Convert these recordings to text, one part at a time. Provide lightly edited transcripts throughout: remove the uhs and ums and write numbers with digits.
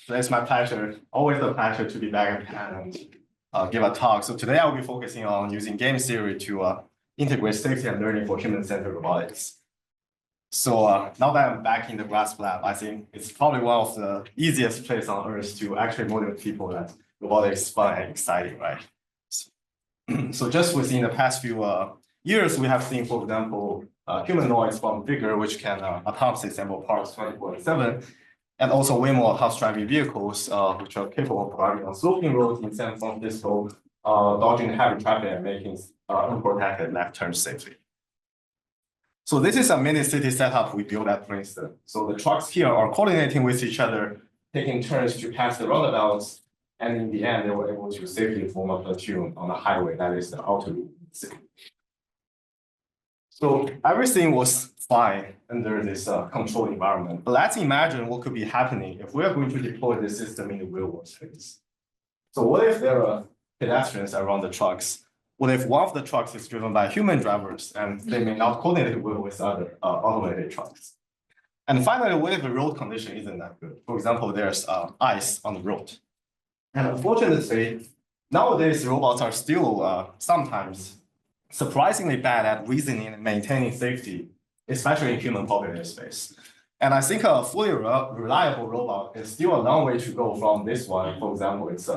It's my pleasure, always a pleasure to be back at Penn and give a talk. So today I'll be focusing on using game theory to integrate safety and learning for human-centered robotics. So now that I'm back in the GRASP lab, I think it's probably one of the easiest places on earth to actually motivate people that robotics is fun and exciting, right? So just within the past few years, we have seen, for example, humanoids from Figure, which can autonomously assemble parts 24/7, and also way more autonomous driving vehicles, which are capable of driving on sloping roads in San Francisco, dodging heavy traffic and making unprotected left turns safely. So this is a mini city setup we built at Princeton. So the trucks here are coordinating with each other, taking turns to pass the roundabouts, and in the end, they were able to safely form a platoon on the highway that is the outer loop of the city. So everything was fine under this controlled environment. But let's imagine what could be happening if we are going to deploy this system in the real world space. So what if there are pedestrians around the trucks? What if one of the trucks is driven by human drivers and they may not coordinate well with other automated trucks? And finally, what if the road condition isn't that good? For example, there's ice on the road. And unfortunately, nowadays, robots are still sometimes surprisingly bad at reasoning and maintaining safety, especially in human populated space. And I think a fully reliable robot is still a long way to go from this one. For example, it's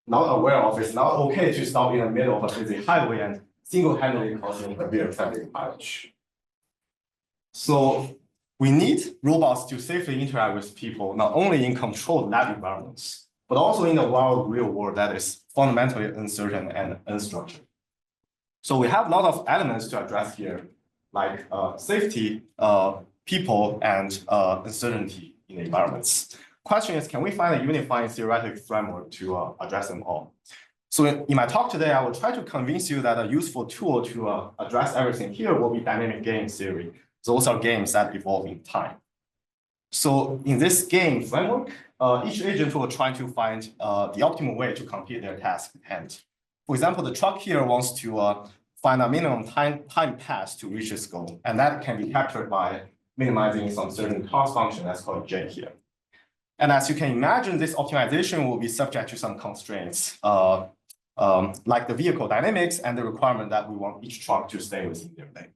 not aware of, it's not okay to stop in the middle of a busy highway and single-handedly causing severe traffic mileage. So we need robots to safely interact with people, not only in controlled lab environments, but also in the wild real world that is fundamentally uncertain and unstructured. So we have a lot of elements to address here, like safety, people, and uncertainty in the environments. Question is, can we find a unifying theoretic framework to address them all? So in my talk today, I will try to convince you that a useful tool to address everything here will be dynamic game theory. Those are games that evolve in time. So in this game framework, each agent will try to find the optimal way to complete their task at hand. For example, the truck here wants to find a minimum time pass to reach its goal, and that can be captured by minimizing some certain cost function that's called J here. And as you can imagine, this optimization will be subject to some constraints, like the vehicle dynamics and the requirement that we want each truck to stay within their lane.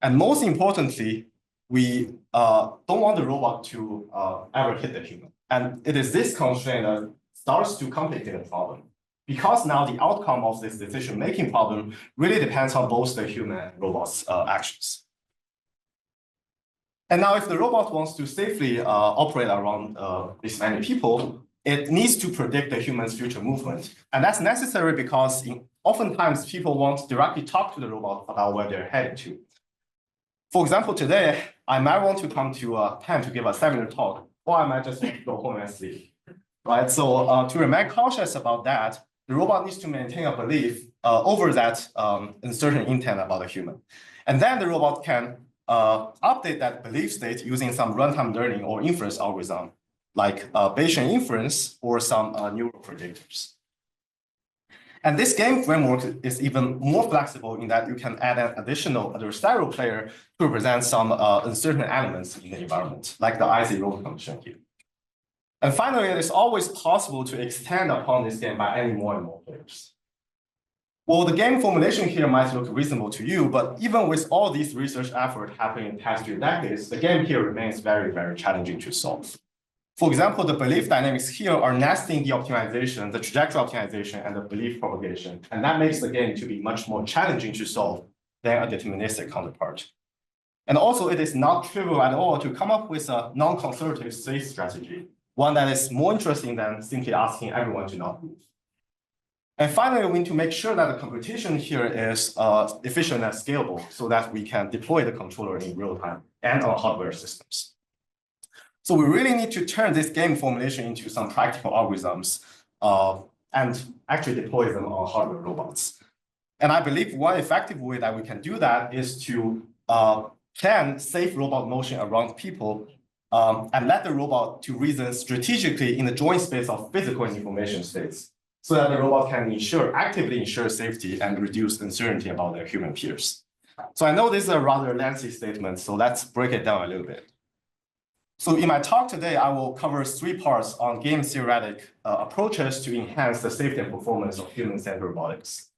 And most importantly, we don't want the robot to ever hit the human. And it is this constraint that starts to complicate the problem, because now the outcome of this decision-making problem really depends on both the human and robot's actions. And now if the robot wants to safely operate around this many people, it needs to predict the human's future movement. And that's necessary because oftentimes people won't directly talk to the robot about where they're heading to. For example, today, I might want to come to Penn to give a seminar talk, or I might just want to go home and sleep, right? So to remain cautious about that, the robot needs to maintain a belief over that uncertain intent about the human. And then the robot can update that belief state using some runtime learning or inference algorithm, like Bayesian inference or some neural predictors. And this game framework is even more flexible in that you can add an additional adversarial player to represent some uncertain elements in the environment, like the icy road condition here. And finally, it is always possible to extend upon this game by adding more and more players. Well, the game formulation here might look reasonable to you, but even with all these research efforts happening in the past 2 decades, the game here remains very, very challenging to solve. For example, the belief dynamics here are nesting the optimization, the trajectory optimization, and the belief propagation. And that makes the game to be much more challenging to solve than a deterministic counterpart. And also, it is not trivial at all to come up with a non-conservative safe strategy, one that is more interesting than simply asking everyone to not move. And finally, we need to make sure that the computation here is efficient and scalable so that we can deploy the controller in real time and on hardware systems. So we really need to turn this game formulation into some practical algorithms and actually deploy them on hardware robots. And I believe one effective way that we can do that is to plan safe robot motion around people and let the robot to reason strategically in the joint space of physical and information states, so that the robot can actively ensure safety and reduce uncertainty about their human peers. So I know this is a rather lengthy statement, so let's break it down a little bit. So in my talk today, I will cover 3 parts on game-theoretic approaches to enhance the safety and performance of human-centered robotics.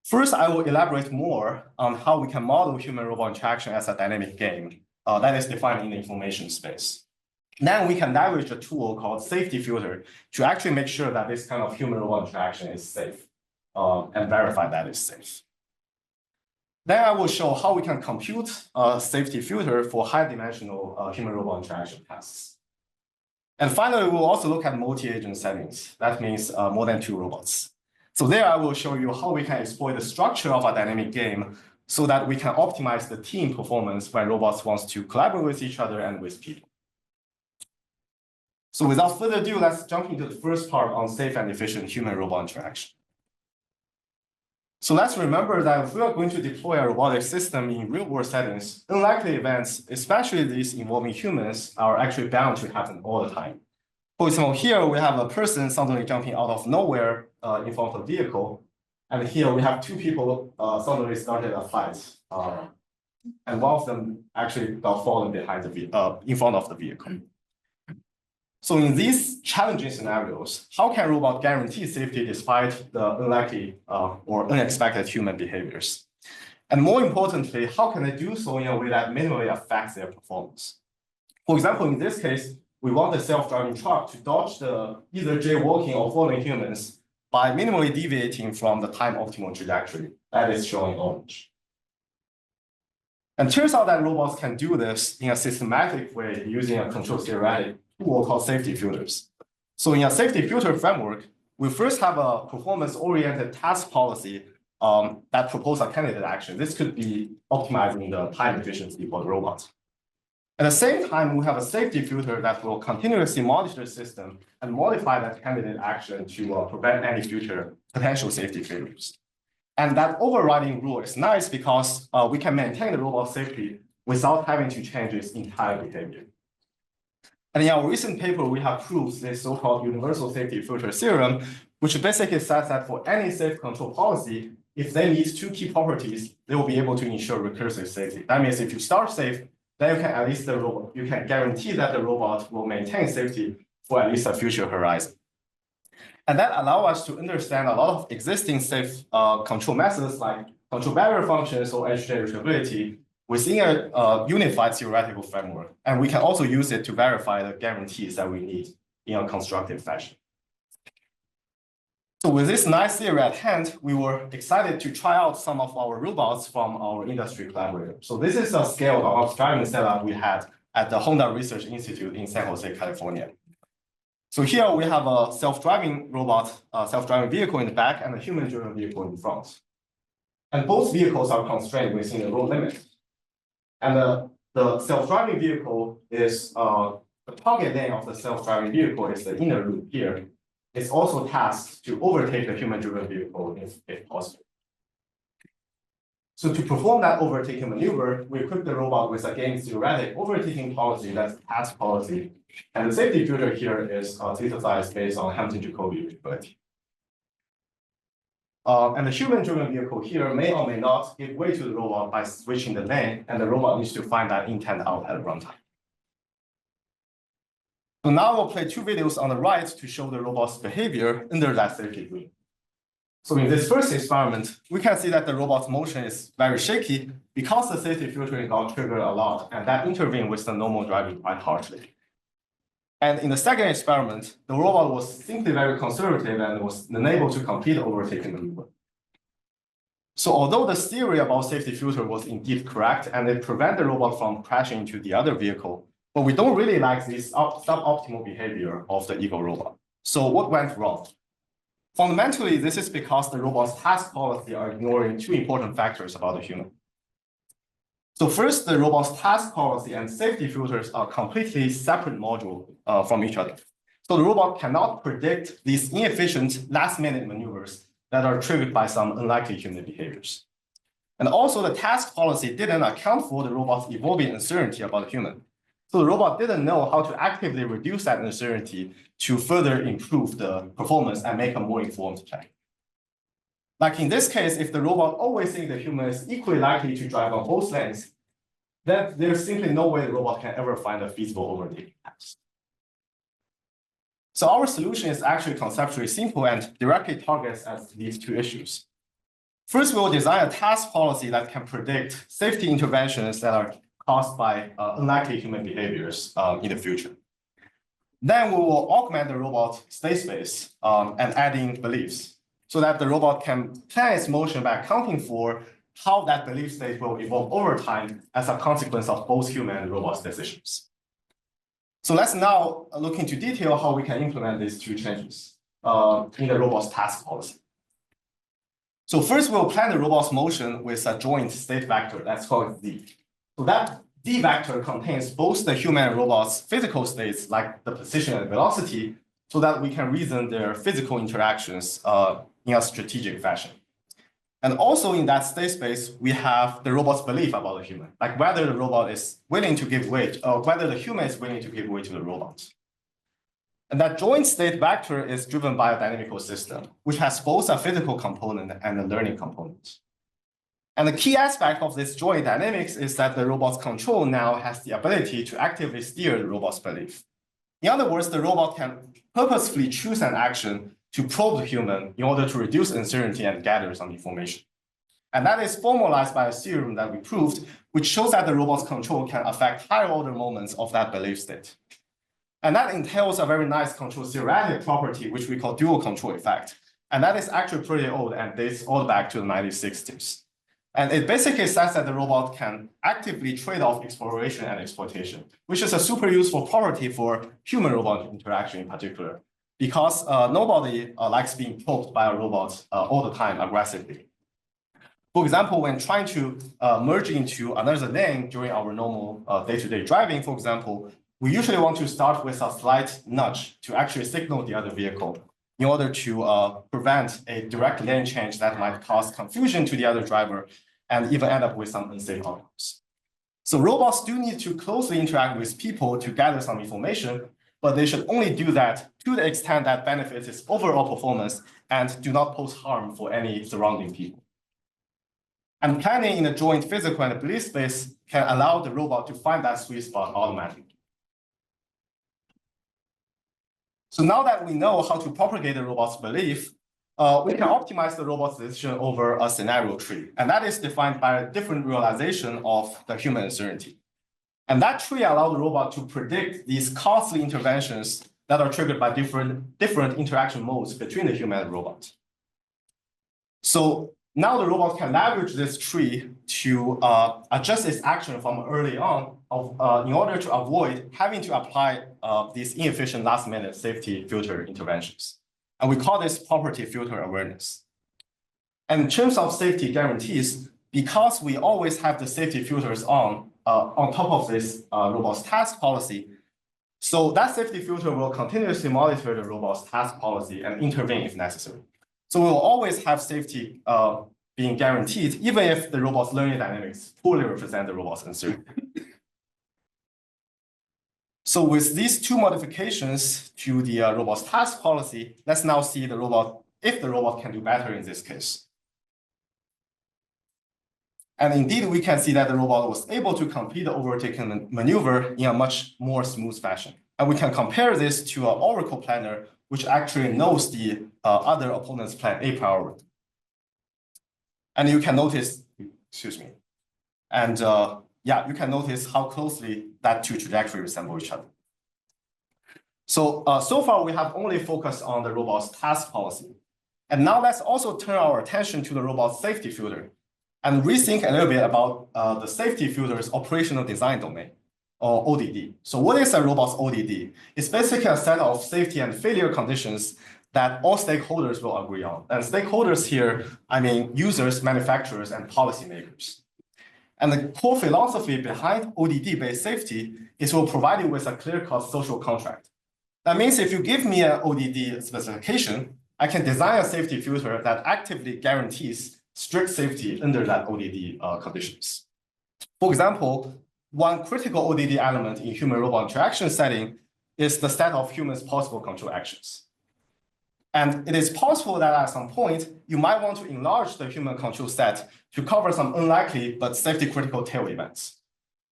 First, I will elaborate more on how we can model human-robot interaction as a dynamic game that is defined in the information space. Then we can leverage a tool called safety filter to actually make sure that this kind of human-robot interaction is safe and verify that it's safe. Then I will show how we can compute a safety filter for high-dimensional human-robot interaction tasks. And finally, we'll also look at multi-agent settings. That means more than 2 robots. So there I will show you how we can exploit the structure of a dynamic game so that we can optimize the team performance when robots want to collaborate with each other and with people. So without further ado, let's jump into the first part on safe and efficient human-robot interaction. So let's remember that if we are going to deploy a robotic system in real-world settings, unlikely events, especially these involving humans, are actually bound to happen all the time. For example, here we have a person suddenly jumping out of nowhere in front of a vehicle. And here we have 2 people suddenly started a fight. And one of them actually got fallen behind in front of the vehicle. So in these challenging scenarios, how can robot guarantee safety despite the unlikely or unexpected human behaviors? And more importantly, how can they do so in a way that minimally affects their performance? For example, in this case, we want the self-driving truck to dodge the either jaywalking or falling humans by minimally deviating from the time optimal trajectory that is shown in orange. And it turns out that robots can do this in a systematic way using a control-theoretic tool called safety filters. So in a safety filter framework, we first have a performance-oriented task policy that proposes a candidate action. This could be optimizing the time efficiency for the robot. At the same time, we have a safety filter that will continuously monitor the system and modify that candidate action to prevent any future potential safety failures. And that overriding rule is nice because we can maintain the robot safety without having to change its entire behavior. And in our recent paper, we have proved this so-called universal safety filter theorem, which basically says that for any safe control policy, if they meet 2 key properties, they will be able to ensure recursive safety. That means if you start safe, then you can at least you can guarantee that the robot will maintain safety for at least a future horizon. And that allows us to understand a lot of existing safe control methods like control barrier functions or edge reachability within a unified theoretical framework. And we can also use it to verify the guarantees that we need in a constructive fashion. So with this nice theory at hand, we were excited to try out some of our robots from our industry collaborator. So this is a scaled driving setup we had at the Honda Research Institute in San Jose, California. So here we have a self-driving robot, self-driving vehicle in the back and a human-driven vehicle in front. And both vehicles are constrained within the road limit. And the self-driving vehicle is, the target lane of the self-driving vehicle is the inner loop here. It's also tasked to overtake the human-driven vehicle if possible. So to perform that overtaking maneuver, we equip the robot with a game-theoretic overtaking policy, that's the task policy. And the safety filter here is synthesized based on Hamilton-Jacobi reachability. And the human-driven vehicle here may or may not give way to the robot by switching the lane, and the robot needs to find that intent out at runtime. So now we'll play 2 videos on the right to show the robot's behavior under that safety group. So in this first experiment, we can see that the robot's motion is very shaky because the safety filtering got triggered a lot, and that intervened with the normal driving quite harshly. And in the second experiment, the robot was simply very conservative and was unable to complete the overtaking maneuver. So although the theory about safety filter was indeed correct, and it prevented the robot from crashing into the other vehicle, but we don't really like this suboptimal behavior of the ego robot. So what went wrong? Fundamentally, this is because the robot's task policy are ignoring 2 important factors about the human. So first, the robot's task policy and safety filters are completely separate modules from each other. So the robot cannot predict these inefficient last-minute maneuvers that are triggered by some unlikely human behaviors. And also, the task policy didn't account for the robot's evolving uncertainty about the human. So the robot didn't know how to actively reduce that uncertainty to further improve the performance and make a more informed plan. Like in this case, if the robot always thinks the human is equally likely to drive on both lanes, then there's simply no way the robot can ever find a feasible overtaking path. So our solution is actually conceptually simple and directly targets at these two issues. First, we will design a task policy that can predict safety interventions that are caused by unlikely human behaviors in the future. Then we will augment the robot state space and add in beliefs so that the robot can plan its motion by accounting for how that belief state will evolve over time as a consequence of both human and robot's decisions. So let's now look into detail how we can implement these two changes in the robot's task policy. So first, we'll plan the robot's motion with a joint state vector that's called D. So that D vector contains both the human and robot's physical states, like the position and velocity, so that we can reason their physical interactions in a strategic fashion. And also in that state space, we have the robot's belief about the human, like whether the robot is willing to give way, or whether the human is willing to give way to the robot. And that joint state vector is driven by a dynamical system, which has both a physical component and a learning component. And the key aspect of this joint dynamics is that the robot's control now has the ability to actively steer the robot's belief. In other words, the robot can purposefully choose an action to probe the human in order to reduce uncertainty and gather some information. And that is formalized by a theorem that we proved, which shows that the robot's control can affect higher order moments of that belief state. And that entails a very nice control theoretic property, which we call dual control effect. And that is actually pretty old and dates all back to the 1960s. And it basically says that the robot can actively trade off exploration and exploitation, which is a super useful property for human-robot interaction in particular, because nobody likes being probed by a robot all the time aggressively. For example, when trying to merge into another lane during our normal day-to-day driving, for example, we usually want to start with a slight nudge to actually signal the other vehicle in order to prevent a direct lane change that might cause confusion to the other driver and even end up with some unsafe outcomes. So robots do need to closely interact with people to gather some information, but they should only do that to the extent that benefits its overall performance and do not pose harm for any surrounding people. And planning in a joint physical and belief space can allow the robot to find that sweet spot automatically. So now that we know how to propagate the robot's belief, we can optimize the robot's decision over a scenario tree. And that is defined by a different realization of the human uncertainty. And that tree allows the robot to predict these costly interventions that are triggered by different interaction modes between the human and robot. So now the robot can leverage this tree to adjust its action from early on in order to avoid having to apply these inefficient last-minute safety filter interventions. And we call this property filter awareness. And in terms of safety guarantees, because we always have the safety filters on top of this robot's task policy, so that safety filter will continuously monitor the robot's task policy and intervene if necessary. So we will always have safety being guaranteed, even if the robot's learning dynamics poorly represent the robot's uncertainty. So with these two modifications to the robot's task policy, let's now see the robot, if the robot can do better in this case. And indeed, we can see that the robot was able to complete the overtaking maneuver in a much more smooth fashion. And we can compare this to an oracle planner, which actually knows the other opponent's plan a priori. And you can notice, excuse me, and yeah, you can notice how closely that two trajectories resemble each other. So, so far we have only focused on the robot's task policy. And now let's also turn our attention to the robot's safety filter and rethink a little bit about the safety filter's operational design domain, or ODD. So what is a robot's ODD? It's basically a set of safety and failure conditions that all stakeholders will agree on. And stakeholders here, I mean users, manufacturers, and policymakers. And the core philosophy behind ODD-based safety is we'll provide you with a clear-cut social contract. That means if you give me an ODD specification, I can design a safety filter that actively guarantees strict safety under that ODD conditions. For example, one critical ODD element in human-robot interaction setting is the set of humans' possible control actions. And it is possible that at some point, you might want to enlarge the human control set to cover some unlikely but safety-critical tail events.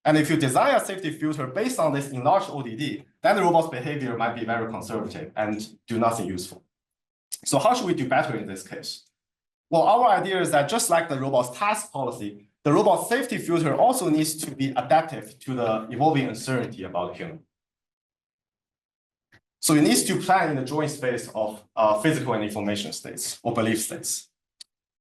And if you design a safety filter based on this enlarged ODD, then the robot's behavior might be very conservative and do nothing useful. So how should we do better in this case? Well, our idea is that just like the robot's task policy, the robot safety filter also needs to be adaptive to the evolving uncertainty about the human. So it needs to plan in the joint space of physical and information states or belief states.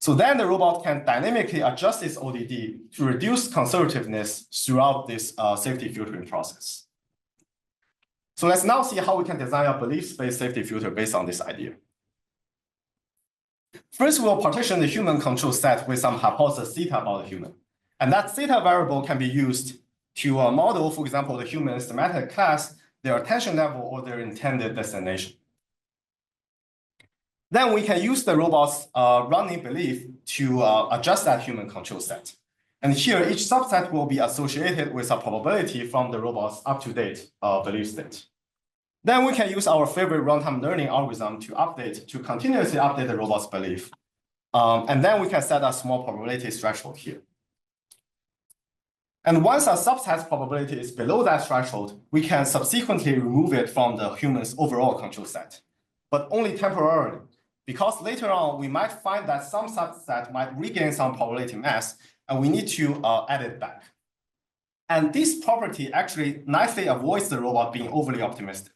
So then the robot can dynamically adjust its ODD to reduce conservativeness throughout this safety filtering process. So let's now see how we can design a belief space safety filter based on this idea. First, we'll partition the human control set with some hypothesis theta about the human. And that theta variable can be used to model, for example, the human's semantic class, their attention level, or their intended destination. Then we can use the robot's running belief to adjust that human control set. And here, each subset will be associated with a probability from the robot's up-to-date belief state. Then we can use our favorite runtime learning algorithm to continuously update the robot's belief. And then we can set a small probability threshold here. And once a subset's probability is below that threshold, we can subsequently remove it from the human's overall control set, but only temporarily, because later on, we might find that some subset might regain some probability mass, and we need to add it back. And this property actually nicely avoids the robot being overly optimistic.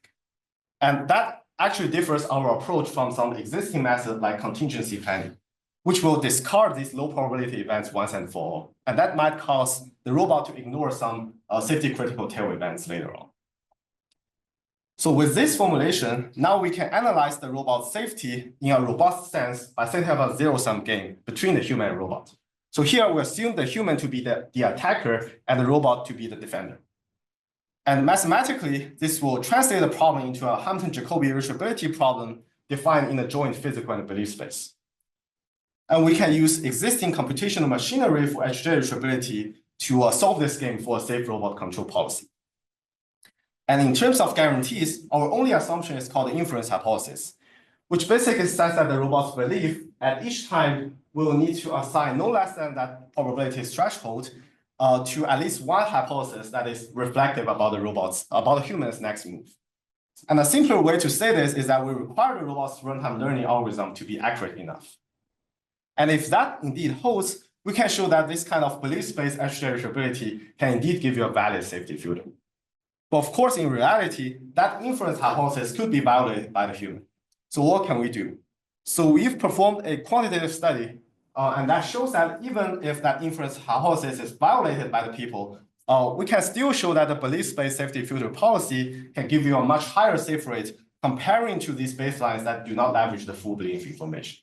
And that actually differs our approach from some existing methods like contingency planning, which will discard these low probability events once and for all. And that might cause the robot to ignore some safety critical tail events later on. So with this formulation, now we can analyze the robot's safety in a robust sense by setting up a zero-sum game between the human and robot. So here we assume the human to be the attacker and the robot to be the defender. And mathematically, this will translate the problem into a Hampton-Jacobi irreducibility problem defined in a joint physical and belief space. And we can use existing computational machinery for HJ irreducibility to solve this game for a safe robot control policy. And in terms of guarantees, our only assumption is called the inference hypothesis, which basically says that the robot's belief at each time will need to assign no less than that probability threshold to at least one hypothesis that is reflective about the human's next move. And a simpler way to say this is that we require the robot's runtime learning algorithm to be accurate enough. And if that indeed holds, we can show that this kind of belief space irreducibility can indeed give you a valid safety filter. But of course, in reality, that inference hypothesis could be violated by the human. So what can we do? So we've performed a quantitative study, and that shows that even if that inference hypothesis is violated by the people, we can still show that the belief space safety filter policy can give you a much higher safe rate comparing to these baselines that do not leverage the full belief information.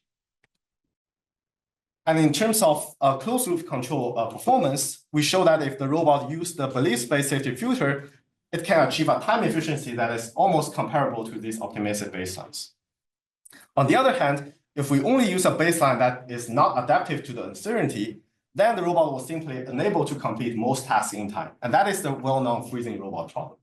And in terms of closed loop control performance, we show that if the robot used the belief space safety filter, it can achieve a time efficiency that is almost comparable to these optimistic baselines. On the other hand, if we only use a baseline that is not adaptive to the uncertainty, then the robot will simply unable to complete most tasks in time. And that is the well-known freezing robot problem.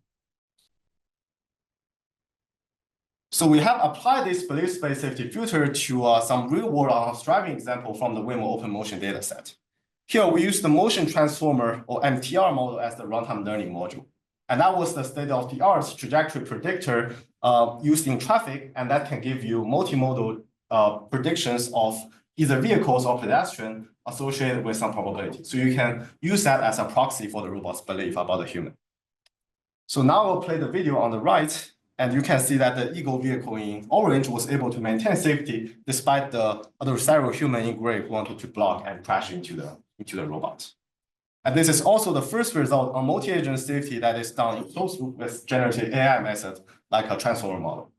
So we have applied this belief space safety filter to some real-world autonomous driving example from the Waymo open motion dataset. Here we use the motion transformer or MTR model as the runtime learning module. And that was the state-of-the-art trajectory predictor used in traffic, and that can give you multimodal predictions of either vehicles or pedestrian associated with some probability. So you can use that as a proxy for the robot's belief about the human. So now I'll play the video on the right, and you can see that the Eagle vehicle in orange was able to maintain safety despite the adversarial human in gray who wanted to block and crash into the robot. And this is also the first result on multi-agent safety that is done in closed loop with generative AI method, like a transformer model.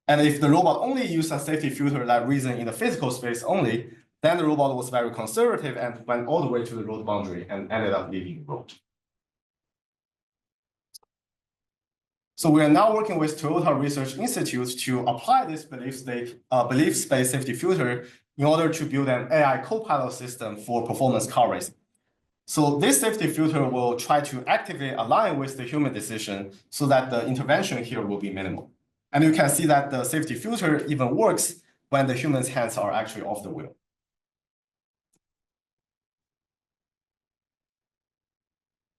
And if the robot only used a safety filter that reasoned in the physical space only, then the robot was very conservative and went all the way to the road boundary and ended up leaving the road. So we are now working with Toyota Research Institute to apply this belief space safety filter in order to build an AI co-pilot system for performance car racing. So this safety filter will try to actively align with the human decision so that the intervention here will be minimal. And you can see that the safety filter even works when the human's hands are actually off the wheel.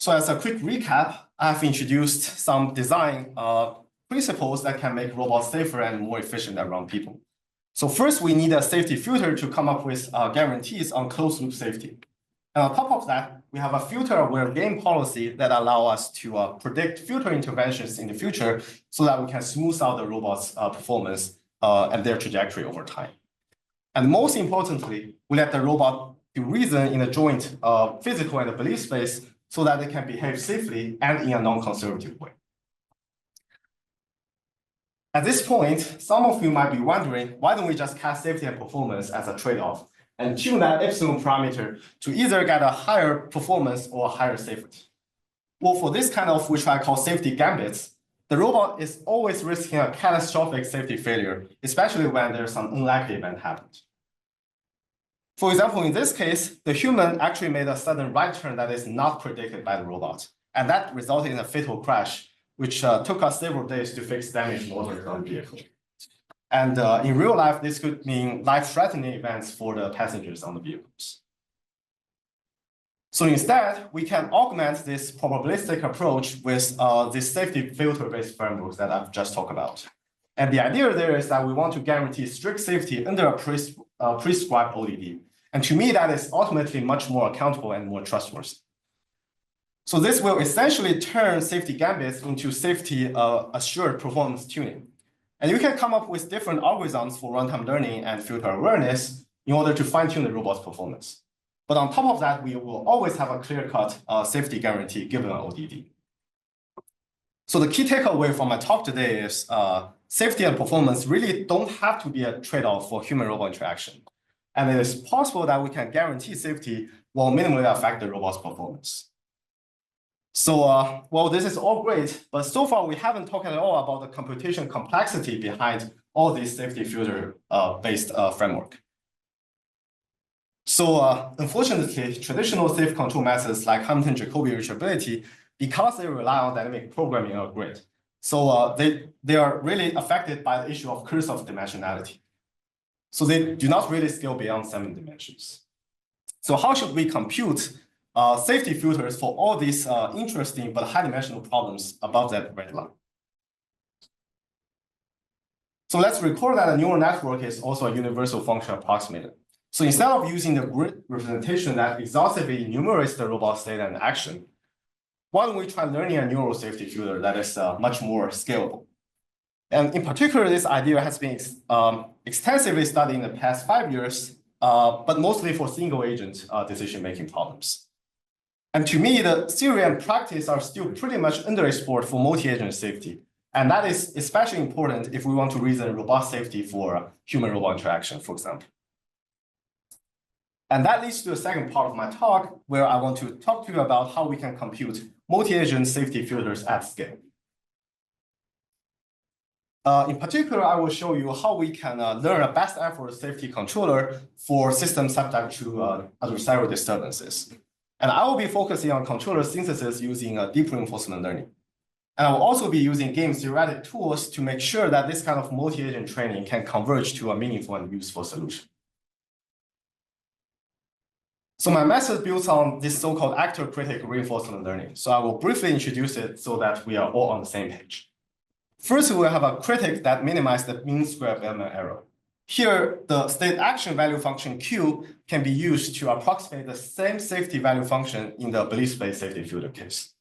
So as a quick recap, I've introduced some design principles that can make robots safer and more efficient around people. So first, we need a safety filter to come up with guarantees on closed-loop safety. And on top of that, we have a filter-aware game policy that allow us to predict filter interventions in the future so that we can smooth out the robot's performance and their trajectory over time. And most importantly, we let the robot do reason in a joint physical and belief space so that they can behave safely and in a non-conservative way. At this point, some of you might be wondering, why don't we just cast safety and performance as a trade-off and tune that epsilon parameter to either get a higher performance or a higher safety? Well, for this kind of, which I call safety gambits, the robot is always risking a catastrophic safety failure, especially when there's some unlikely event happened. For example, in this case, the human actually made a sudden right turn that is not predicted by the robot, and that resulted in a fatal crash, which took us several days to fix damaged motors on the vehicle. And in real life, this could mean life-threatening events for the passengers on the vehicles. So instead, we can augment this probabilistic approach with this safety filter-based framework that I've just talked about. And the idea there is that we want to guarantee strict safety under a prescribed ODD. And to me, that is ultimately much more accountable and more trustworthy. So this will essentially turn safety gambits into safety assured performance tuning. And you can come up with different algorithms for runtime learning and filter awareness in order to fine-tune the robot's performance. But on top of that, we will always have a clear-cut safety guarantee given an ODD. So the key takeaway from my talk today is safety and performance really don't have to be a trade-off for human-robot interaction. And it is possible that we can guarantee safety while minimally affect the robot's performance. So, well, this is all great, but so far we haven't talked at all about the computation complexity behind all these safety filter-based framework. So, unfortunately, traditional safe control methods like Hamilton-Jacobi reachability, because they rely on dynamic programming, are great. So they are really affected by the issue of curse of dimensionality. So they do not really scale beyond 7 dimensions. So how should we compute safety filters for all these interesting but high-dimensional problems above that red line? So let's record that a neural network is also a universal function approximator. So instead of using the grid representation that exhaustively enumerates the robot state and action, why don't we try learning a neural safety filter that is much more scalable? And in particular, this idea has been extensively studied in the past 5 years, but mostly for single-agent decision-making problems. And to me, the theory and practice are still pretty much underexplored for multi-agent safety. And that is especially important if we want to reason robust safety for human-robot interaction, for example. And that leads to the second part of my talk, where I want to talk to you about how we can compute multi-agent safety filters at scale. In particular, I will show you how we can learn a best effort safety controller for systems subject to adversarial disturbances. And I will be focusing on controller synthesis using deep reinforcement learning. And I will also be using game-theoretic tools to make sure that this kind of multi-agent training can converge to a meaningful and useful solution. So my method builds on this so-called actor-critic reinforcement learning. So I will briefly introduce it so that we are all on the same page. First, we will have a critic that minimizes the mean square Bellman error. Here, the state action value function Q can be used to approximate the same safety value function in the belief space safety filter case.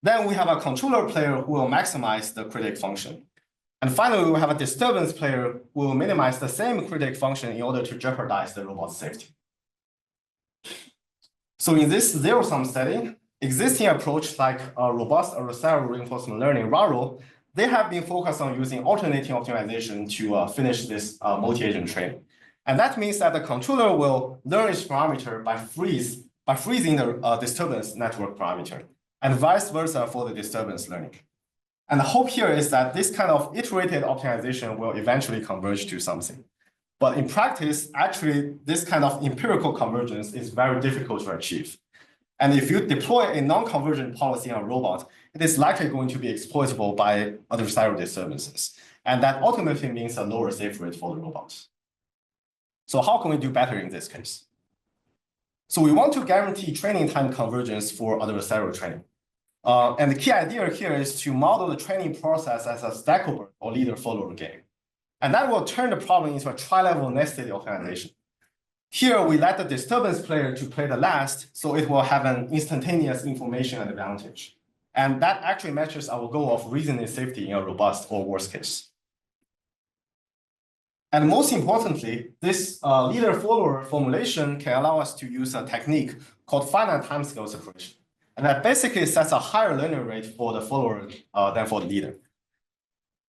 Then we have a controller player who will maximize the critic function. And finally, we will have a disturbance player who will minimize the same critic function in order to jeopardize the robot's safety. So in this zero-sum setting, existing approach like robust adversarial reinforcement learning, RARO, they have been focused on using alternating optimization to finish this multi-agent training. And that means that the controller will learn its parameter by freezing the disturbance network parameter, and vice versa for the disturbance learning. And the hope here is that this kind of iterated optimization will eventually converge to something. But in practice, actually, this kind of empirical convergence is very difficult to achieve. And if you deploy a non-convergent policy on a robot, it is likely going to be exploitable by adversarial disturbances. And that ultimately means a lower safe rate for the robots. So how can we do better in this case? So we want to guarantee training time convergence for adversarial training. And the key idea here is to model the training process as a stackable or leader-follower game. And that will turn the problem into a tri-level nested organization. Here, we let the disturbance player to play the last, so it will have an instantaneous information advantage. And that actually matches our goal of reasoning safety in a robust or worst case. And most importantly, this leader-follower formulation can allow us to use a technique called finite timescale separation. And that basically sets a higher learning rate for the follower than for the leader.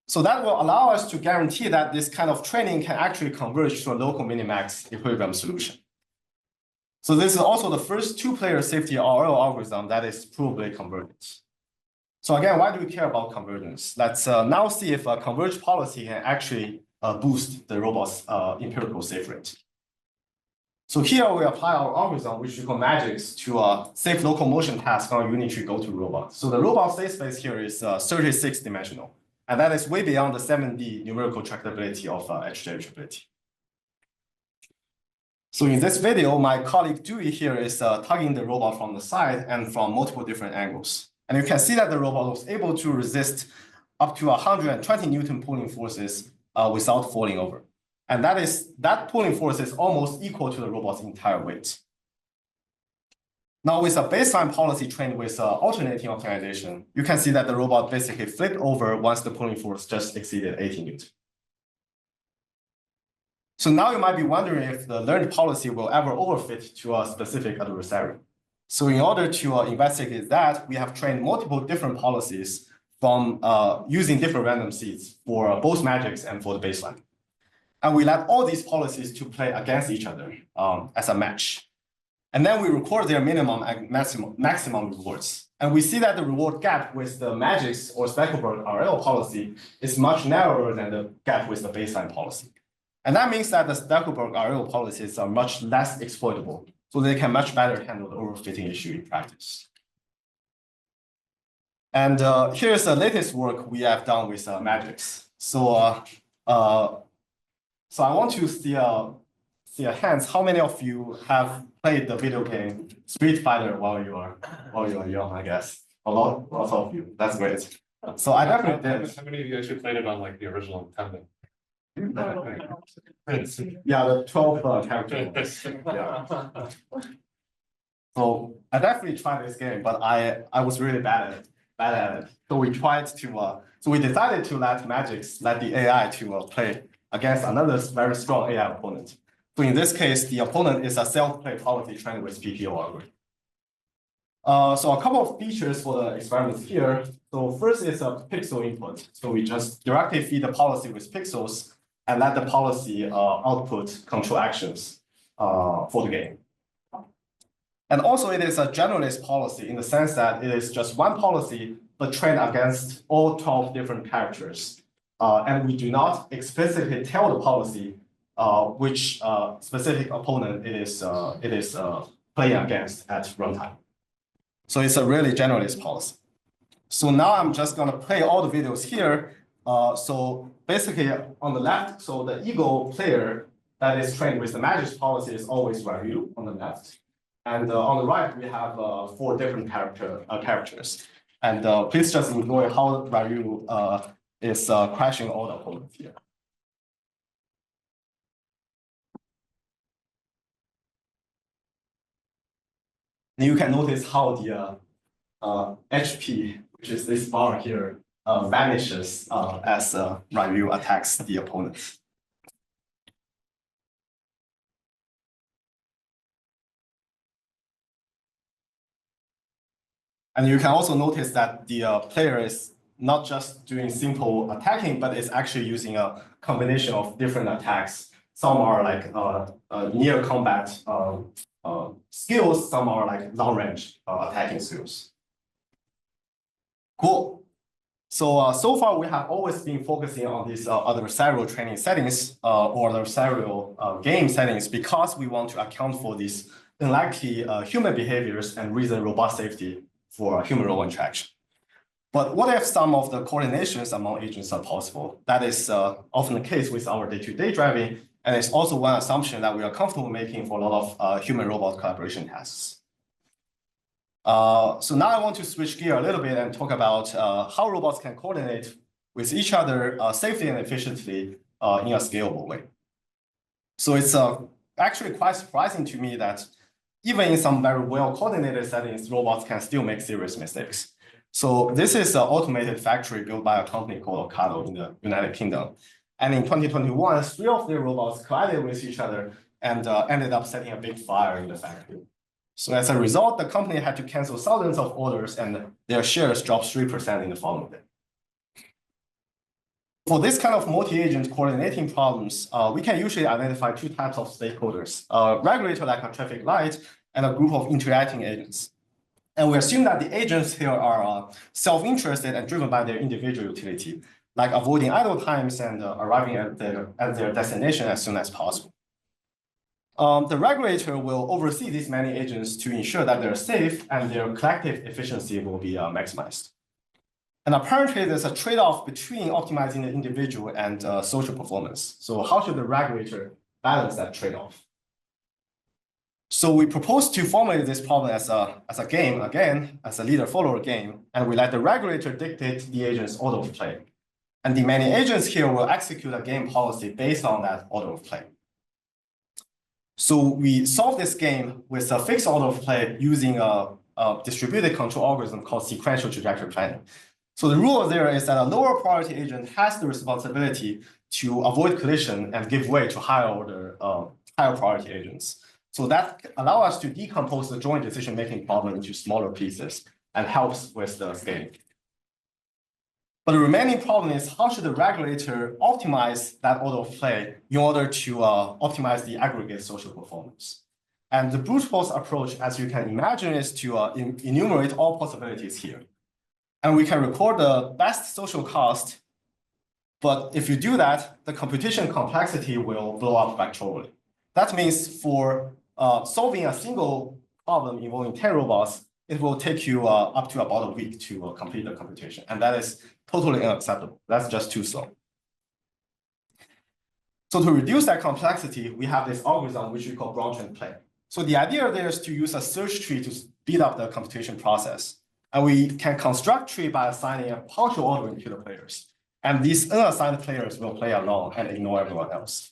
So that will allow us to guarantee that this kind of training can actually converge to a local minimax equilibrium solution. So this is also the first two-player safety RL algorithm that is provably convergent. So again, why do we care about convergence? Let's now see if a converged policy can actually boost the robot's empirical safe rate. So here we apply our algorithm, which we call magics, to a safe local motion task on a unitary go-to robot. So the robot state space here is 36-dimensional. And that is way beyond the 7D numerical tractability of HJHability. So in this video, my colleague Dewey here is tugging the robot from the side and from multiple different angles. And you can see that the robot was able to resist up to 120 Newton pulling forces without falling over. And that pulling force is almost equal to the robot's entire weight. Now, with a baseline policy trained with alternating organization, you can see that the robot basically flipped over once the pulling force just exceeded 80 Newton. So now you might be wondering if the learned policy will ever overfit to a specific adversary. So in order to investigate that, we have trained multiple different policies from using different random seeds for both magics and for the baseline. And we let all these policies to play against each other as a match. And then we record their minimum and maximum rewards. And we see that the reward gap with the magics or Stackelberg RL policy is much narrower than the gap with the baseline policy. And that means that the Stackelberg RL policies are much less exploitable, so they can much better handle the overfitting issue in practice. And here's the latest work we have done with magics. So I want to see a hands. How many of you have played the video game Street Fighter while you are young? I guess lots of you. That's great. So I definitely did. How many of you actually played it on like the original Nintendo? Yeah, the 12 characters. Yeah. So I definitely tried this game, but I was really bad at it. So we tried to. So we decided to let the AI to play against another very strong AI opponent. So in this case, the opponent is a self-play policy trained with PPO algorithm. So a couple of features for the experiments here. So first is a pixel input. So we just directly feed the policy with pixels and let the policy output control actions for the game. And also it is a generalist policy in the sense that it is just one policy, but trained against all 12 different characters. And we do not explicitly tell the policy which specific opponent it is playing against at runtime. So it's a really generalist policy. So now I'm just going to play all the videos here. So basically on the left, so the ego player that is trained with the magic policy is always Ryu on the left. And on the right, we have 4 different characters. And please just enjoy how Ryu is crashing all the opponents here. And you can notice how the HP, which is this bar here, vanishes as Ryu attacks the opponent. And you can also notice that the player is not just doing simple attacking, but is actually using a combination of different attacks. Some are like near combat skills, some are like long range attacking skills. Cool. So far we have always been focusing on these adversarial training settings or adversarial game settings because we want to account for these unlikely human behaviors and reason robust safety for human-robot interaction. But what if some of the coordinations among agents are possible? That is often the case with our day-to-day driving, And it's also one assumption that we are comfortable making for a lot of human-robot collaboration tasks. So now I want to switch gear a little bit and talk about how robots can coordinate with each other safely and efficiently in a scalable way. So it's actually quite surprising to me that even in some very well-coordinated settings, robots can still make serious mistakes. So this is an automated factory built by a company called Ocado in the United Kingdom. And in 2021, 3 of their robots collided with each other and ended up setting a big fire in the factory. So as a result, the company had to cancel thousands of orders and their shares dropped 3% in the following day. For this kind of multi-agent coordinating problems, we can usually identify 2 types of stakeholders, a regulator like a traffic light and a group of interacting agents. And we assume that the agents here are self-interested and driven by their individual utility, like avoiding idle times and arriving at their destination as soon as possible. The regulator will oversee these many agents to ensure that they're safe and their collective efficiency will be maximized. And apparently, there's a trade-off between optimizing the individual and social performance. So how should the regulator balance that trade-off? So we propose to formulate this problem as a game, again, as a leader-follower game, and we let the regulator dictate the agent's order of play. And the many agents here will execute a game policy based on that order of play. So we solve this game with a fixed order of play using a distributed control algorithm called sequential trajectory planning. So the rule there is that a lower priority agent has the responsibility to avoid collision and give way to higher priority agents. So that allows us to decompose the joint decision-making problem into smaller pieces and helps with the scaling. But the remaining problem is how should the regulator optimize that order of play in order to optimize the aggregate social performance? And the brute force approach, as you can imagine, is to enumerate all possibilities here. And we can record the best social cost. But if you do that, the computation complexity will blow up factorially. That means for solving a single problem involving 10 robots, it will take you up to about a week to complete the computation. And that is totally unacceptable. That's just too slow. So to reduce that complexity, we have this algorithm which we call branch and play. So the idea there is to use a search tree to speed up the computation process. And we can construct tree by assigning a partial ordering to the players. And these unassigned players will play along and ignore everyone else.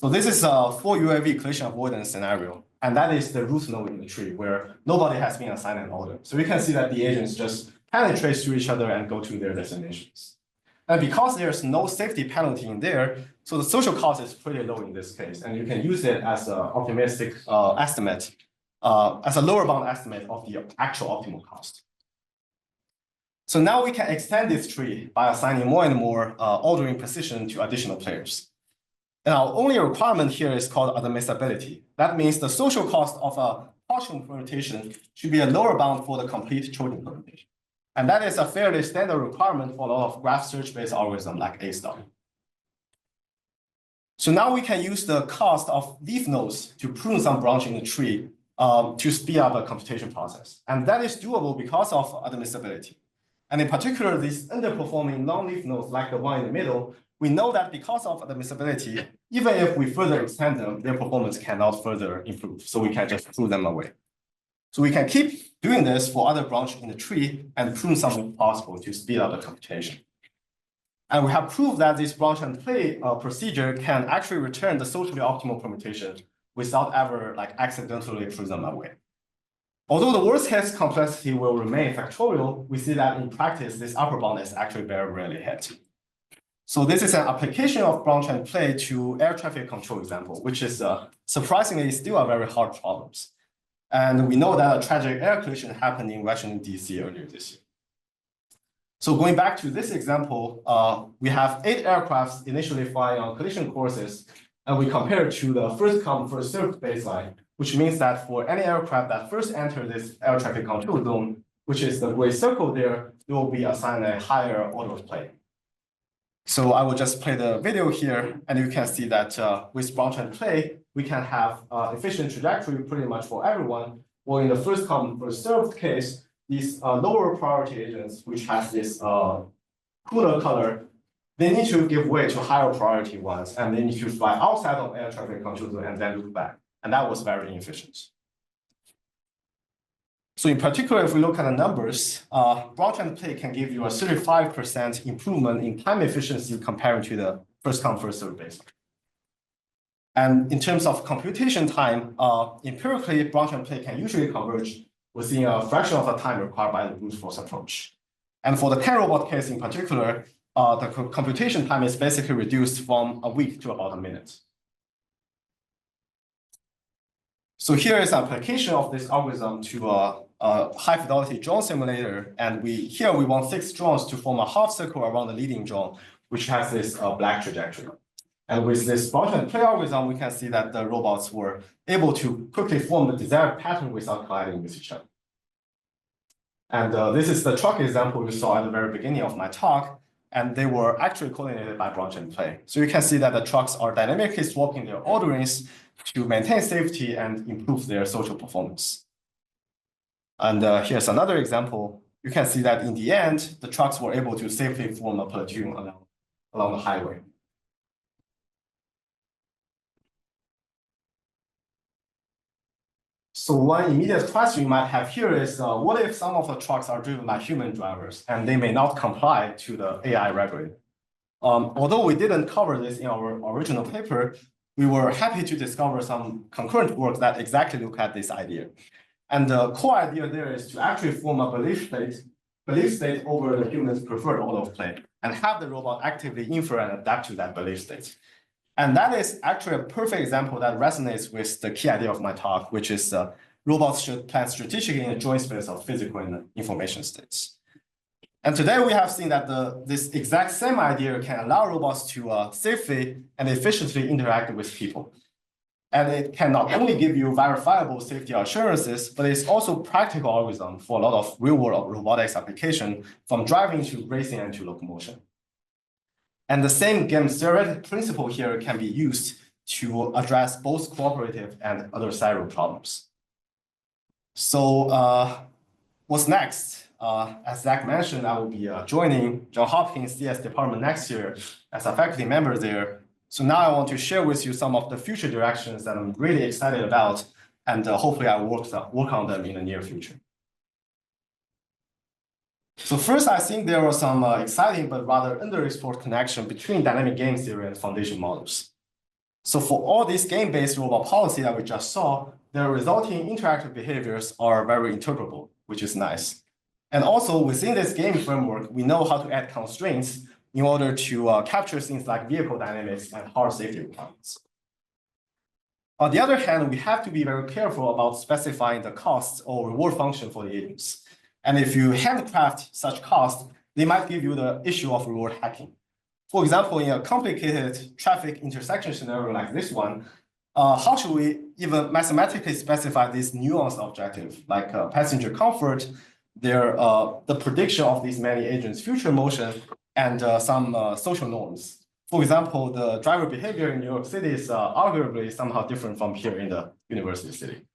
So this is a full UAV collision avoidance scenario. And that is the root node in the tree where nobody has been assigned an order. So we can see that the agents just penetrate through each other and go to their destinations. And because there's no safety penalty in there, so the social cost is pretty low in this case. And you can use it as an optimistic estimate, as a lower bound estimate of the actual optimal cost. So now we can extend this tree by assigning more and more ordering precision to additional players. And our only requirement here is called admissibility. That means the social cost of a partial implementation should be a lower bound for the complete Trojan implementation. And that is a fairly standard requirement for a lot of graph search-based algorithms like A-star. So now we can use the cost of leaf nodes to prune some branch in the tree to speed up the computation process. And that is doable because of admissibility. And in particular, these underperforming non-leaf nodes like the one in the middle, we know that because of admissibility, even if we further extend them, their performance cannot further improve. So we can just throw them away. So we can keep doing this for other branches in the tree and prune something possible to speed up the computation. And we have proved that this branch and play procedure can actually return the socially optimal permutation without ever accidentally throwing them away. Although the worst case complexity will remain factorial, we see that in practice, this upper bound is actually very rarely hit. So this is an application of branch and play to air traffic control example, which is surprisingly still a very hard problem. And we know that a tragic air collision happened in Washington, DC earlier this year. So going back to this example, we have 8 aircrafts initially flying on collision courses, and we compare it to the first come, first served baseline, which means that for any aircraft that first enter this air traffic control zone, which is the gray circle there, it will be assigned a higher order of play. So I will just play the video here, and you can see that with branch and play, we can have efficient trajectory pretty much for everyone. Or in the first come, first served case, these lower priority agents, which has this cooler color, they need to give way to higher priority ones, and they need to fly outside of air traffic control zone and then loop back. And that was very inefficient. So in particular, if we look at the numbers, branch and play can give you a 35% improvement in time efficiency compared to the first come, first served baseline. And in terms of computation time, empirically, branch and play can usually converge within a fraction of the time required by the brute force approach. And for the 10 robot case in particular, the computation time is basically reduced from a week to about a minute. So here is an application of this algorithm to a high fidelity drone simulator. And here we want 6 drones to form a half circle around the leading drone, which has this black trajectory. And with this branch and play algorithm, we can see that the robots were able to quickly form the desired pattern without colliding with each other. And this is the truck example you saw at the very beginning of my talk. And they were actually coordinated by branch and play. So you can see that the trucks are dynamically swapping their orderings to maintain safety and improve their social performance. And here's another example. You can see that in the end, the trucks were able to safely form a platoon along the highway. So one immediate question you might have here is, what if some of the trucks are driven by human drivers and they may not comply to the AI regulator? Although we didn't cover this in our original paper, we were happy to discover some concurrent work that exactly look at this idea. And the core idea there is to actually form a belief state over the human's preferred order of play and have the robot actively infer and adapt to that belief state. And that is actually a perfect example that resonates with the key idea of my talk, which is robots should plan strategically in a joint space of physical and information states. And today we have seen that this exact same idea can allow robots to safely and efficiently interact with people. And it can not only give you verifiable safety assurances, but it's also practical algorithm for a lot of real-world robotics application, from driving to racing and to locomotion. And the same game-theoretic principle here can be used to address both cooperative and adversarial problems. So what's next? As Zach mentioned, I will be joining Johns Hopkins CS department next year as a faculty member there. So now I want to share with you some of the future directions that I'm really excited about, and hopefully I will work on them in the near future. So first, I think there was some exciting but rather underexplored connection between dynamic game theory and foundation models. So for all these game-based robot policy that we just saw, the resulting interactive behaviors are very interpretable, which is nice. And also within this game framework, we know how to add constraints in order to capture things like vehicle dynamics and hard safety requirements. On the other hand, we have to be very careful about specifying the cost or reward function for the agents. And if you handcraft such costs, they might give you the issue of reward hacking. For example, in a complicated traffic intersection scenario like this one, how should we even mathematically specify this nuanced objective, like passenger comfort, the prediction of these many agents' future motion, and some social norms? For example, the driver behavior in New York City is arguably somehow different from here in the university city.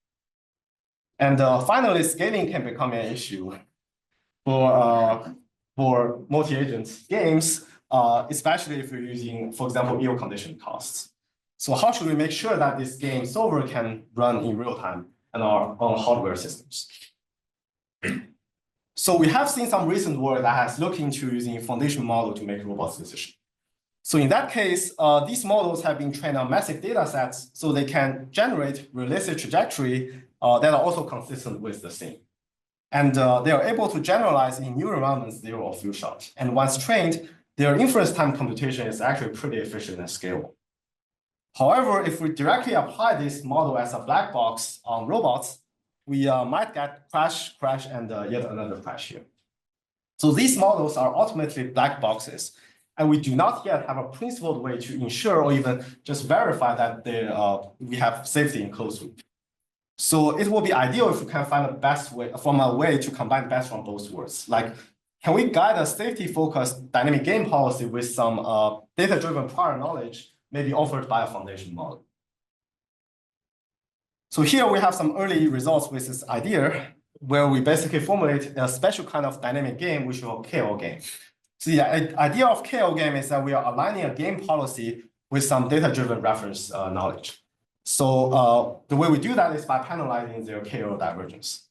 And finally, scaling can become an issue for multi-agent games, especially if you're using, for example, ill condition costs. So how should we make sure that this game solver can run in real time on our own hardware systems? So we have seen some recent work that has looked into using a foundation model to make robots decision. So in that case, these models have been trained on massive data sets, so they can generate realistic trajectory that are also consistent with the scene. And they are able to generalize in new environments 0 or few shot. And once trained, their inference time computation is actually pretty efficient and scalable. However, if we directly apply this model as a black box on robots, we might get crash, and yet another crash here. So these models are ultimately black boxes, and we do not yet have a principled way to ensure or even just verify that we have safety in closed loop. So it will be ideal if we can find the best way to combine best from both worlds. Like, can we guide a safety-focused dynamic game policy with some data-driven prior knowledge, maybe offered by a foundation model? So here we have some early results with this idea, where we basically formulate a special kind of dynamic game, which we call KO game. So the idea of KO game is that we are aligning a game policy with some data-driven reference knowledge. So the way we do that is by penalizing their KO divergence.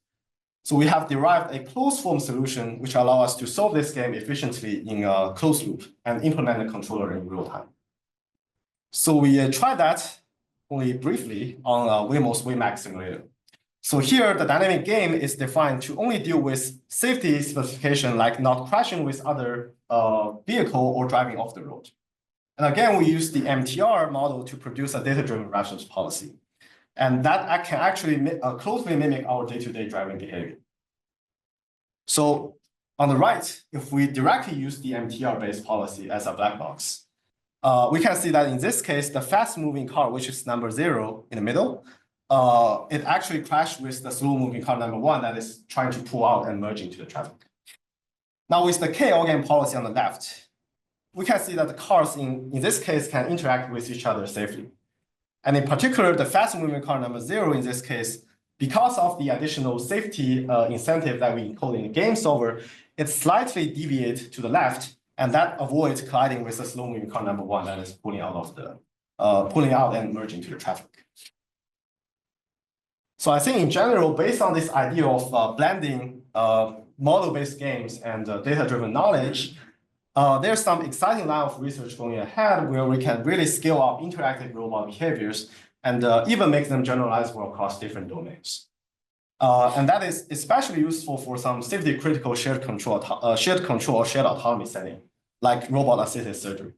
So we have derived a closed form solution which allows us to solve this game efficiently in a closed loop and implement the controller in real time. So we tried that only briefly on Waymo's Waymax simulator. So here, the dynamic game is defined to only deal with safety specification, like not crashing with other vehicle or driving off the road. And again, we use the MTR model to produce a data-driven reference policy. And that can actually closely mimic our day-to-day driving behavior. So on the right, if we directly use the MTR-based policy as a black box, we can see that in this case, the fast-moving car, which is number 0 in the middle, it actually crashed with the slow-moving car number 1 that is trying to pull out and merge into the traffic. Now with the KO game policy on the left, we can see that the cars in this case can interact with each other safely. And in particular, the fast-moving car number 0 in this case, because of the additional safety incentive that we encode in the game solver, it slightly deviates to the left, and that avoids colliding with the slow-moving car number 1 that is pulling out and merging to the traffic. So I think in general, based on this idea of blending model-based games and data-driven knowledge, there's some exciting line of research going ahead where we can really scale up interactive robot behaviors and even make them generalizable across different domains. And that is especially useful for some safety-critical shared control or shared autonomy setting, like robot-assisted surgery.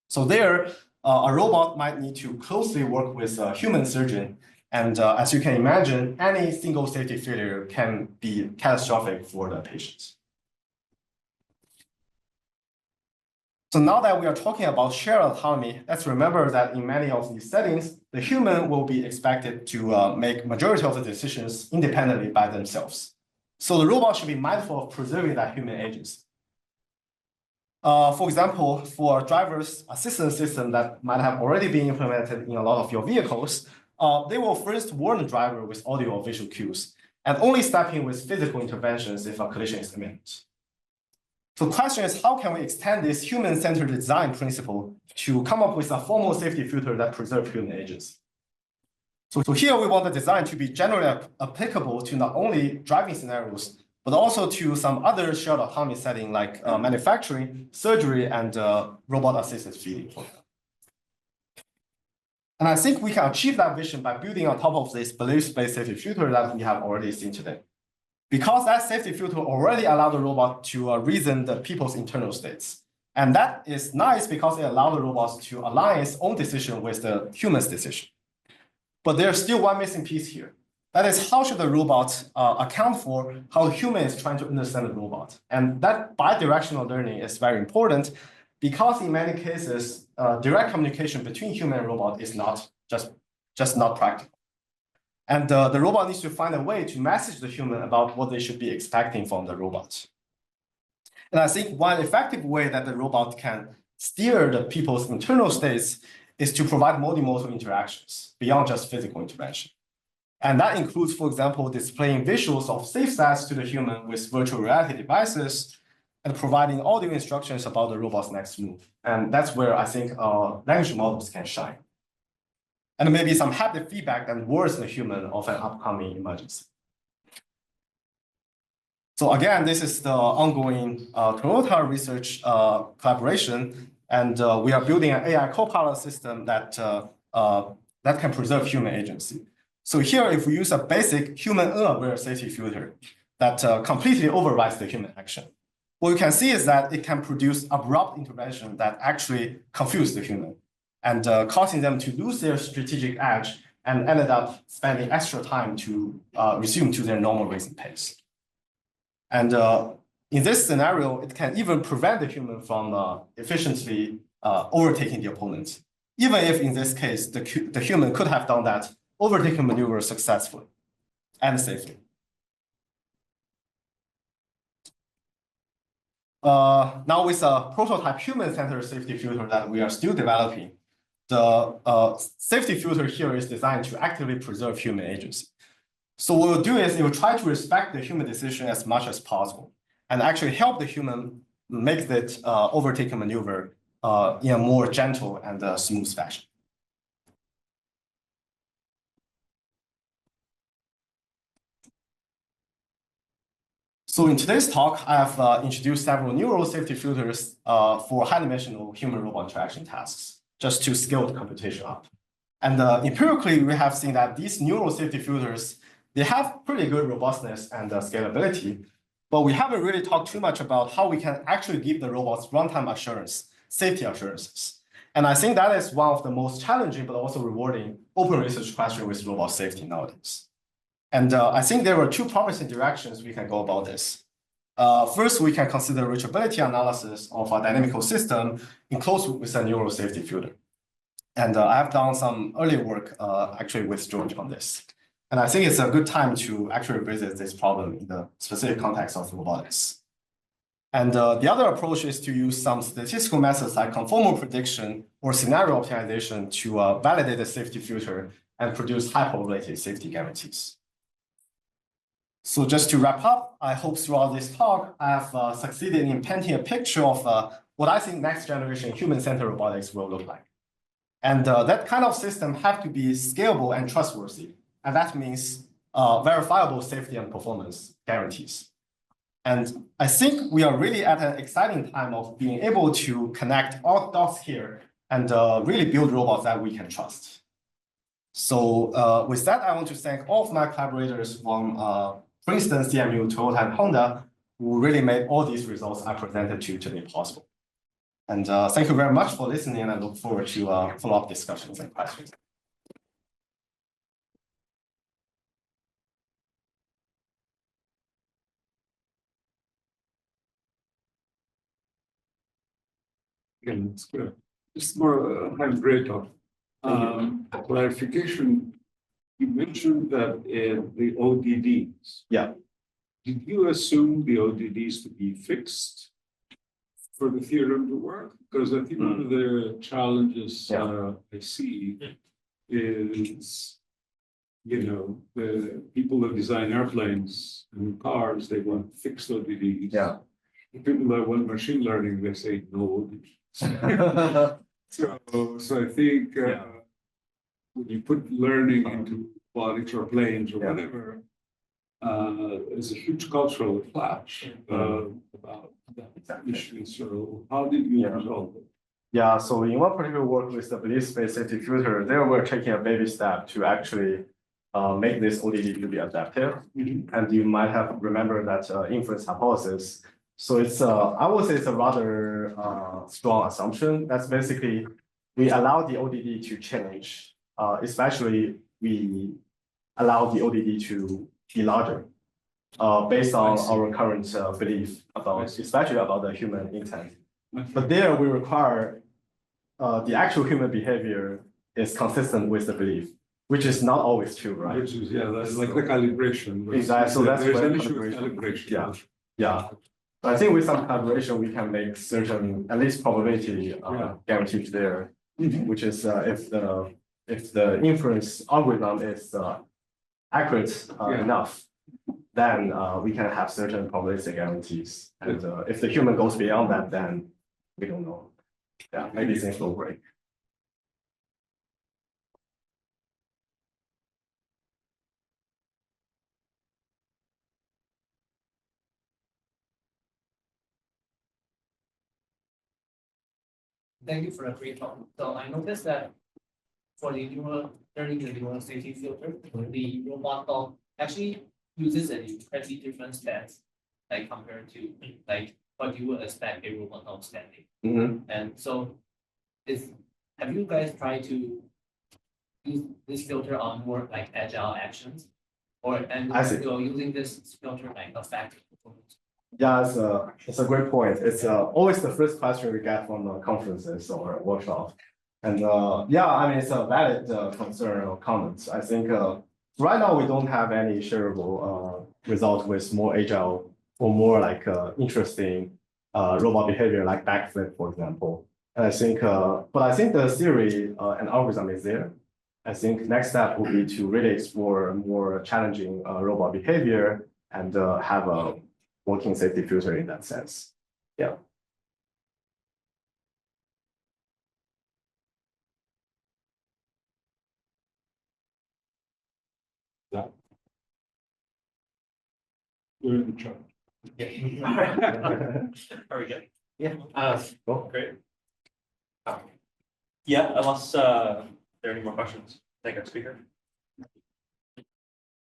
So there, a robot might need to closely work with a human surgeon. And as you can imagine, any single safety failure can be catastrophic for the patients. So now that we are talking about shared autonomy, let's remember that in many of these settings, the human will be expected to make majority of the decisions independently by themselves. So the robot should be mindful of preserving that human agency. For example, for a driver's assistance system that might have already been implemented in a lot of your vehicles, they will first warn the driver with audio or visual cues, and only step in with physical interventions if a collision is imminent. So the question is, how can we extend this human-centered design principle to come up with a formal safety filter that preserves human agency? So here we want the design to be generally applicable to not only driving scenarios, but also to some other shared autonomy setting like manufacturing, surgery, and robot-assisted feeding. And I think we can achieve that vision by building on top of this beliefs-based safety filter that we have already seen today. Because that safety filter already allowed the robot to reason the people's internal states. And that is nice because it allowed the robots to align its own decision with the human's decision. But there's still one missing piece here. That is, how should the robot account for how the human is trying to understand the robot? And that bidirectional learning is very important because in many cases, direct communication between human and robot is not just not practical. And the robot needs to find a way to message the human about what they should be expecting from the robot. And I think one effective way that the robot can steer the people's internal states is to provide multimodal interactions beyond just physical intervention. And that includes, for example, displaying visuals of safe stats to the human with virtual reality devices and providing audio instructions about the robot's next move. And that's where I think language models can shine. And maybe some haptic feedback that warns the human of an upcoming emergency. So again, this is the ongoing Toyota research collaboration, and we are building an AI copilot system that can preserve human agency. So here, if we use a basic human unaware safety filter that completely overrides the human action, what you can see is that it can produce abrupt intervention that actually confuse the human and causing them to lose their strategic edge and ended up spending extra time to resume to their normal racing pace. And in this scenario, it can even prevent the human from efficiently overtaking the opponent, even if in this case, the human could have done that overtaking maneuver successfully and safely. Now with a prototype human-centered safety filter that we are still developing, the safety filter here is designed to actively preserve human agency. So what we'll do is it will try to respect the human decision as much as possible and actually help the human makes it overtake a maneuver in a more gentle and smooth fashion. So in today's talk, I've introduced several neural safety filters for high-dimensional human-robot interaction tasks, just to scale the computation up. And empirically, we have seen that these neural safety filters, they have pretty good robustness and scalability, but we haven't really talked too much about how we can actually give the robots runtime assurance, safety assurances. And I think that is one of the most challenging, but also rewarding open research questions with robot safety nowadays. And I think there are two promising directions we can go about this. First, we can consider reachability analysis of a dynamical system enclosed with a neural safety filter. And I have done some early work actually with George on this. And I think it's a good time to actually revisit this problem in the specific context of robotics. And the other approach is to use some statistical methods like conformal prediction or scenario optimization to validate the safety filter and produce high probability safety guarantees. So just to wrap up, I hope throughout this talk, I've succeeded in painting a picture of what I think next generation human-centered robotics will look like. And that kind of system have to be scalable and trustworthy. And that means verifiable safety and performance guarantees. And I think we are really at an exciting time of being able to connect all dots here and really build robots that we can trust. So with that, I want to thank all of my collaborators from Princeton, CMU, Toyota, and Honda, who really made all these results I presented to you today possible. And thank you very much for listening, and I look forward to follow-up discussions and questions. Again, it's good. Just more great talk. Clarification. You mentioned that the ODDs. Yeah. Did you assume the ODDs to be fixed for the theorem to work? Because I think one of the challenges I see is, the people that design airplanes and cars, they want fixed ODDs. Yeah. The people that want machine learning, they say no ODDs. So I think when you put learning into robotics or planes or whatever, there's a huge cultural clash about that issue. So how did you resolve it? Yeah, so in one particular work with the belief space safety filter, there we're taking a baby step to actually make this ODD to be adaptive. And you might have remembered that inference hypothesis. So it's, I would say it's a rather strong assumption. That's basically, we allow the ODD to change, especially we allow the ODD to be larger based on our current belief about, especially about the human intent. But there we require the actual human behavior is consistent with the belief, which is not always true, right? Which is, that's like the calibration. Exactly. So that's there's where an issue with calibration. Yeah. I think with some calibration, we can make certain, at least probability guarantees there, which is if the inference algorithm is accurate enough, then we can have certain probability guarantees. And if the human goes beyond that, then we don't know. Yeah, maybe things will break. Thank you for a great talk. So I noticed that for the learning the neural safety filter, the robot dog actually uses an incredibly different stance, like compared to like what you would expect a robot dog standing. And so have you guys tried to use this filter on more like agile actions? Using this filter like affect performance? Yeah, it's a great point. It's always the first question we get from conferences or workshops. And I mean, it's a valid concern or comment. I think right now we don't have any shareable result with more agile or more like interesting robot behavior like backflip, for example. And I think, but I think the theory and algorithm is there. I think next step will be to really explore more challenging robot behavior and have a working safety filter in that sense. Yeah. that. You're in the chart. Are we good? Yeah. Cool. Great. Yeah, unless there are any more questions, thank our speaker.